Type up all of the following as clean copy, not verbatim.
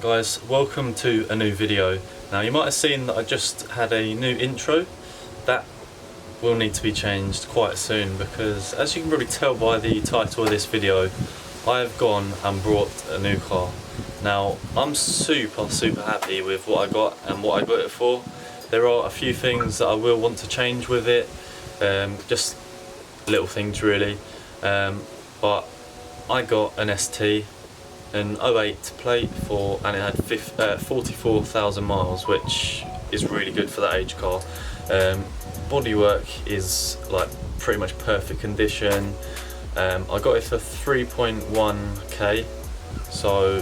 guys, welcome to a new video. Now you might have seen that I just had a new intro. That will need to be changed quite soon because, as you can probably tell by the title of this video, I have gone and brought a new car. Now I'm super happy with what I got and what I got it for. There are a few things that I will want to change with it, just little things really, but I got an ST, an 08 plate and it had 44,000 miles, which is really good for that age car. Bodywork is like pretty much perfect condition. I got it for 3.1k, so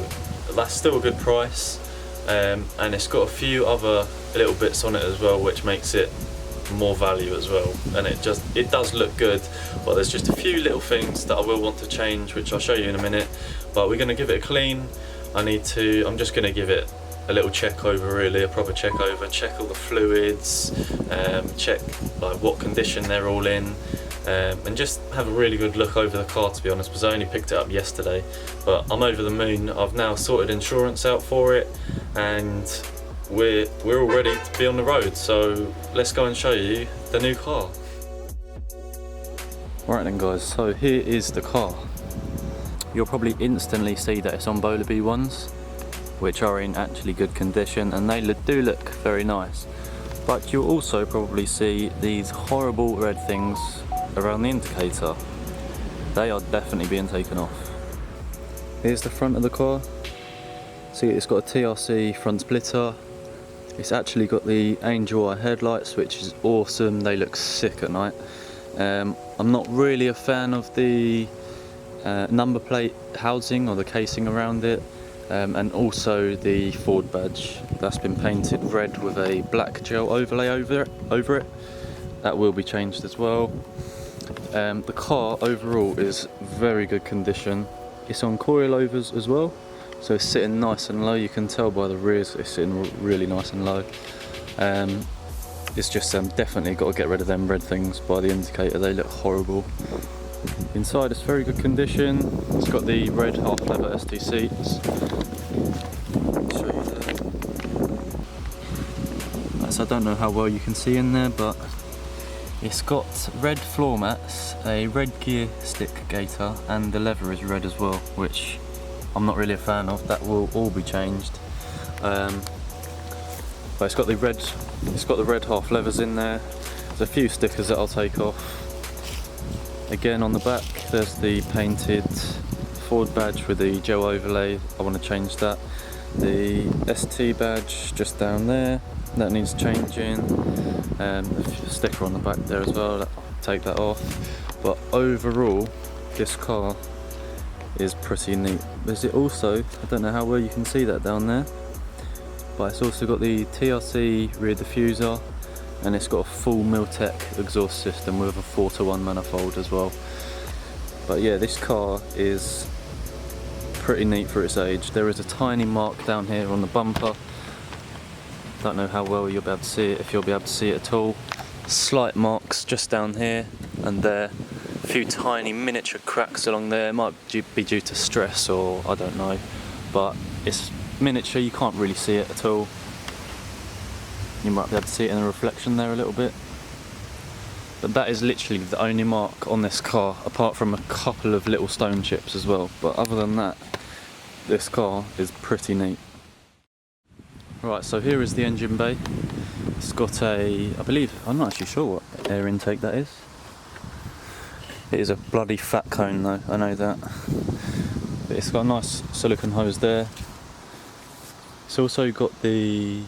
that's still a good price, and it's got a few other little bits on it as well, which makes it more value as well, and it does look good, but there's just a few little things that I will want to change, which I'll show you in a minute. But we're going to give it a clean. I'm just going to give it a little check over, really, a proper check over, check all the fluids, check like what condition they're all in, and just have a really good look over the car, to be honest, because I only picked it up yesterday. But I'm over the moon. I've now sorted insurance out for it, and we're all ready to be on the road, so let's go and show you the new car. Right then guys, so here is the car. You'll probably instantly see that it's on Bowler ones, which are in actually good condition, and they do look very nice. But you'll also probably see these horrible red things around the indicator. They are definitely being taken off. Here's the front of the car. See, it's got a TRC front splitter. It's actually got the angel eye headlights, which is awesome. They look sick at night. I'm not really a fan of the number plate housing or the casing around it, and also the Ford badge that's been painted red with a black gel overlay over it. That will be changed as well. The car overall is very good condition. It's on coilovers as well, so it's sitting nice and low. You can tell by the rears it's sitting really nice and low. It's just definitely got to get rid of them red things by the indicator. They look horrible. Inside it's very good condition. It's got the red half leather ST seats. Show you that. I don't know how well you can see in there, but it's got red floor mats, a red gear stick gaiter, and the leather is red as well, which I'm not really a fan of. That will all be changed. But it's got the red half leathers in there. There's a few stickers that I'll take off. Again, on the back there's the painted Ford badge with the gel overlay. I want to change that. The ST badge just down there, that needs changing. A sticker on the back there as well, I'll take that off. But overall, this car is pretty neat. There's it also, I don't know how well you can see that down there, but it's also got the TRC rear diffuser, and it's got a full Miltech exhaust system with a 4:1 manifold as well. But yeah, this car is pretty neat for its age. There is a tiny mark down here on the bumper. Don't know how well you'll be able to see it, if you'll be able to see it at all. Slight marks just down here and there. A few tiny miniature cracks along there. It might be due to stress, or I don't know, but it's miniature, you can't really see it at all. You might be able to see it in the reflection there a little bit. But that is literally the only mark on this car, apart from a couple of little stone chips as well. But other than that, this car is pretty neat. Right, so here is the engine bay. It's got a, I'm not actually sure what air intake that is. It is a bloody fat cone though, I know that. But it's got a nice silicone hose there. It's also got the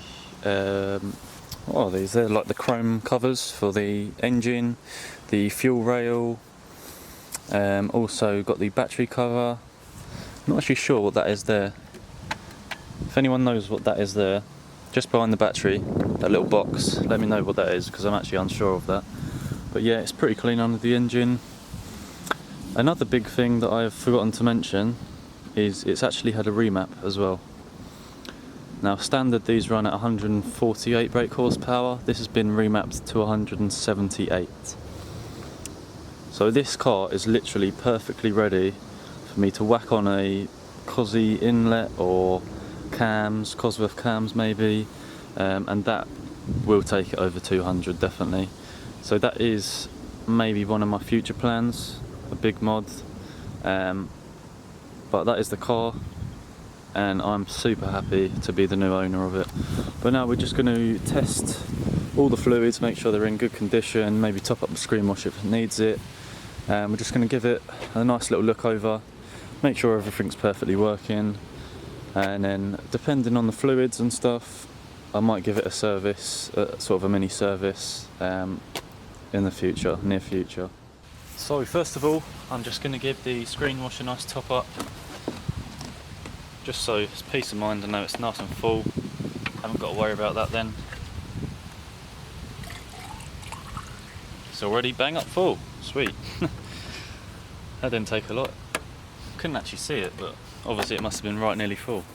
what are these? They're like the chrome covers for the engine, the fuel rail, also got the battery cover. Not actually sure what that is there. If anyone knows what that is there, just behind the battery, that little box, let me know what that is, because I'm actually unsure of that. But yeah, it's pretty clean under the engine. Another big thing that I've forgotten to mention is it's actually had a remap as well. Now standard these run at 148 brake horsepower, this has been remapped to 178. So this car is literally perfectly ready for me to whack on a Cosy inlet or cams, Cosworth cams maybe, and that will take it over 200 definitely. So that is maybe one of my future plans, a big mod, but that is the car, and I'm super happy to be the new owner of it. But now we're just going to test all the fluids, make sure they're in good condition, maybe top up the screen wash if it needs it. We're just going to give it a nice little look over, make sure everything's perfectly working, and then depending on the fluids and stuff, I might give it a service, sort of a mini service in the future, near future. So first of all, I'm just going to give the screen wash a nice top up, just so it's peace of mind. I know it's nice and full, haven't got to worry about that then. It's already bang up full, sweet. That didn't take a lot. Couldn't actually see it, but obviously it must have been right nearly full.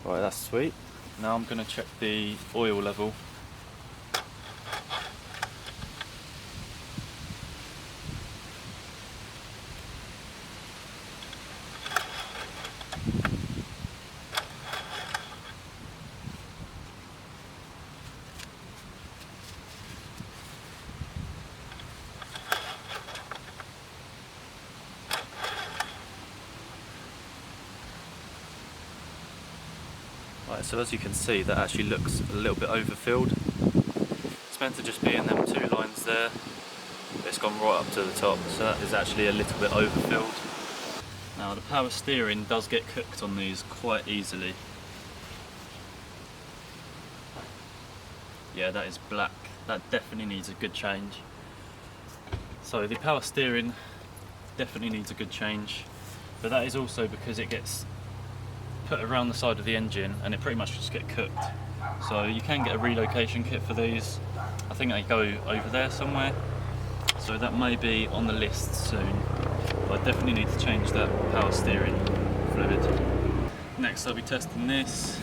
Right, that's sweet. Now I'm going to check the oil level. Right, so as you can see, that actually looks a little bit overfilled. It's meant to just be in them 2 lines there. It's gone right up to the top, so that is actually a little bit overfilled. Now the power steering does get cooked on these quite easily. Yeah, that is black. That definitely needs a good change. So the power steering definitely needs a good change, but that is also because it gets put around the side of the engine and it pretty much just get cooked. So you can get a relocation kit for these. I think they go over there somewhere, so that may be on the list soon. But I definitely need to change that power steering fluid. Next I'll be testing this.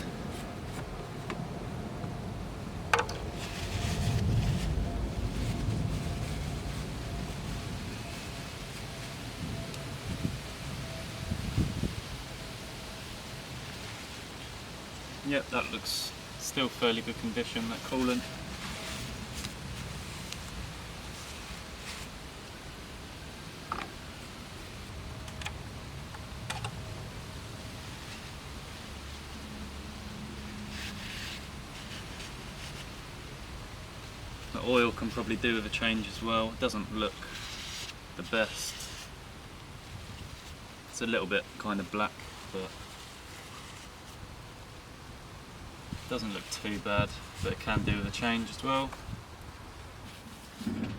Yep, that looks still fairly good condition, that coolant. The oil can probably do with a change as well. It doesn't look the best. It's a little bit kind of black, but doesn't look too bad, but it can do with a change as well.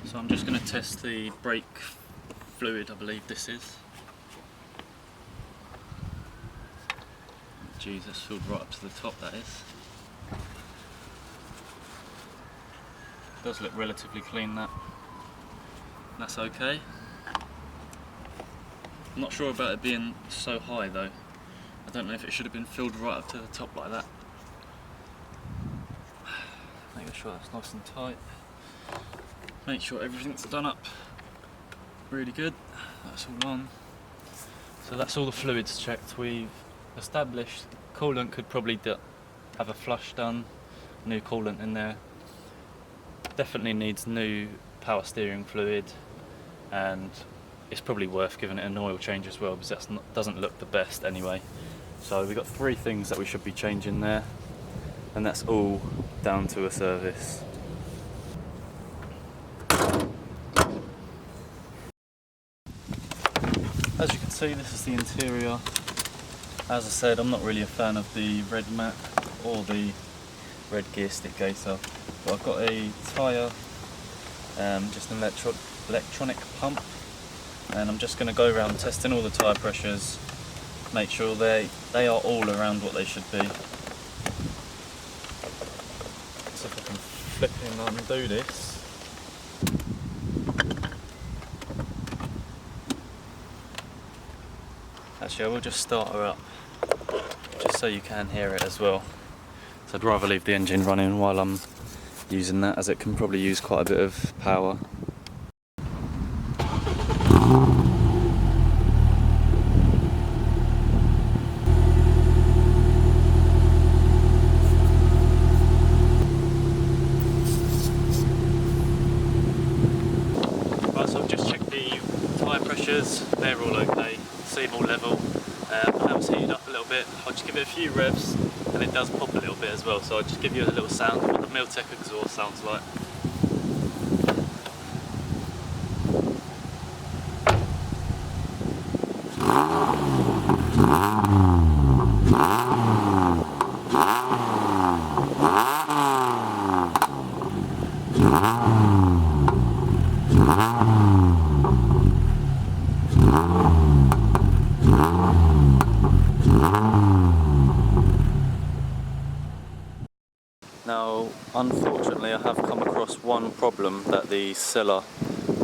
So I'm just going to test the brake fluid, I believe this is. Jesus, filled right up to the top, that is. Does look relatively clean, that. That's okay. I'm not sure about it being so high though. I don't know if it should have been filled right up to the top like that. Make sure that's nice and tight. Make sure everything's done up really good. That's all on. So that's all the fluids checked. We've established coolant could probably have a flush done, new coolant in there. Definitely needs new power steering fluid, and it's probably worth giving it an oil change as well, because that doesn't look the best anyway. So we've got 3 things that we should be changing there, and that's all down to a service. As you can see, this is the interior. As I said, I'm not really a fan of the red mat or the red gear stick gaiter, but I've got a tyre, just an electronic pump, and I'm just going to go around testing all the tyre pressures, make sure they are all around what they should be. So if I can flip in and undo this. Actually, I will just start her up, just so you can hear it as well. So I'd rather leave the engine running while I'm using that, as it can probably use quite a bit of power. pressures, they're all okay, seem all level. Now it's heated up a little bit, I'll just give it a few revs and it does pop a little bit as well, so I'll just give you a little sound of what the Miltech exhaust sounds like. Now, unfortunately, I have come across one problem that the seller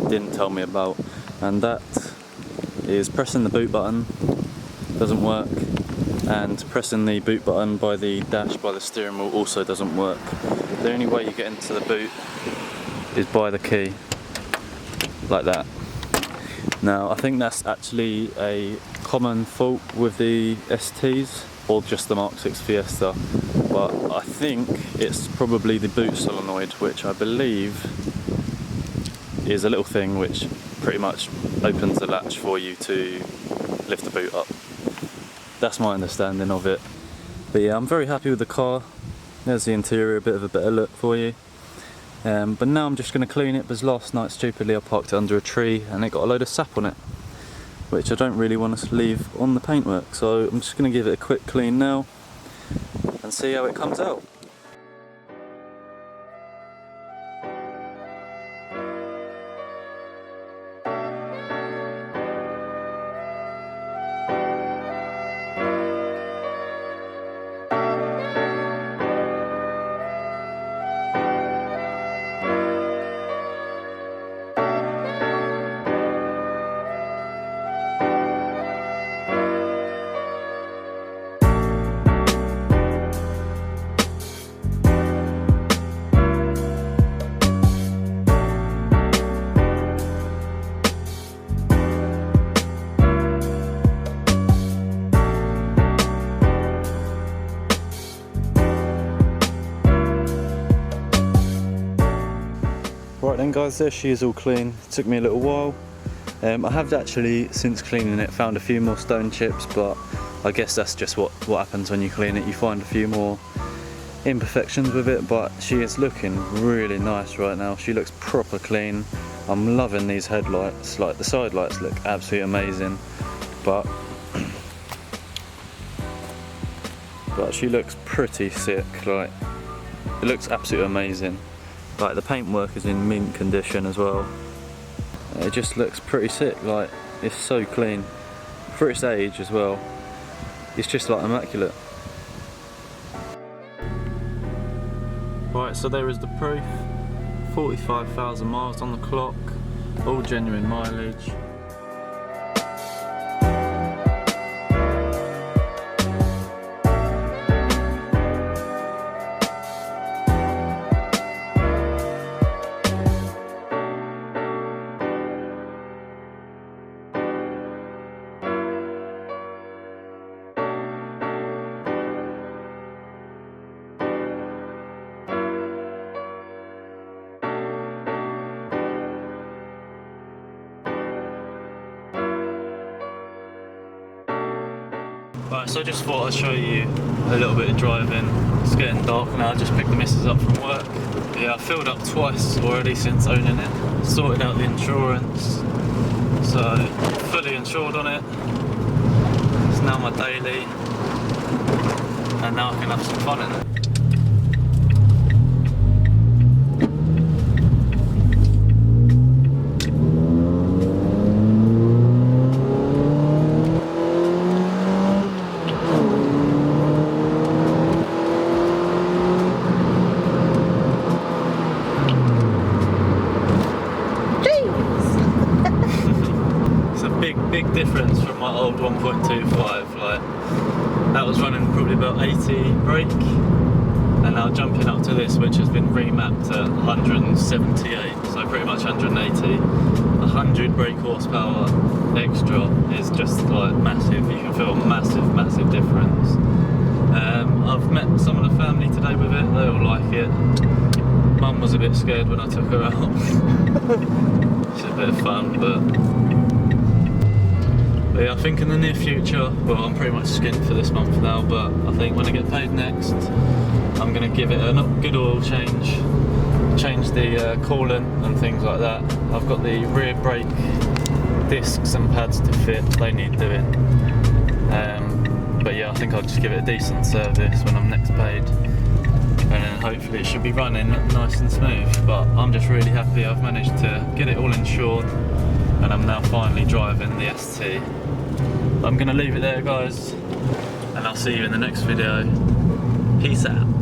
didn't tell me about, and that is pressing the boot button doesn't work, and pressing the boot button by the dash by the steering wheel also doesn't work. The only way you get into the boot is by the key, like that. Now, I think that's actually a common fault with the STs, or just the Mark 6 Fiesta, but I think it's probably the boot solenoid, which I believe is a little thing which pretty much opens the latch for you to lift the boot up. That's my understanding of it. But yeah, I'm very happy with the car. There's the interior, a bit of a better look for you. But now I'm just going to clean it, because last night stupidly I parked it under a tree and it got a load of sap on it, which I don't really want to leave on the paintwork, so I'm just going to give it a quick clean now and see how it comes out. Right then guys, there she is all clean. It took me a little while. I have actually, since cleaning it, found a few more stone chips, but I guess that's just what happens when you clean it. You find a few more imperfections with it, but she is looking really nice right now. She looks proper clean. I'm loving these headlights, like the side lights look absolutely amazing, but she looks pretty sick. Like, it looks absolutely amazing. Like, the paintwork is in mint condition as well. It just looks pretty sick. Like, it's so clean for its age as well. It's just like immaculate. Right, so there is the proof. 45,000 miles on the clock, all genuine mileage. Right, so I just thought I'd show you a little bit of driving. It's getting dark now, I just picked the missus up from work. Yeah, I filled up twice already since owning it. Sorted out the insurance, so fully insured on it. It's now my daily, and now I can have some fun in it. Big difference from my old 1.25. Like, that was running probably about 80 brake, and now jumping up to this, which has been remapped to 178, so pretty much 180. 100 brake horsepower extra is just like massive. You can feel a massive difference. I've met some of the family today with it. They all like it. Mum was a bit scared when I took her out. It's a bit of fun, but But yeah, I think in the near future, well, I'm pretty much skint for this month now, but I think when I get paid next, I'm going to give it a good oil change the coolant and things like that. I've got the rear brake discs and pads to fit, they need doing. But yeah, I think I'll just give it a decent service when I'm next paid, and then hopefully it should be running nice and smooth. But I'm just really happy I've managed to get it all insured, and I'm now finally driving the ST. I'm going to leave it there, guys, and I'll see you in the next video. Peace out.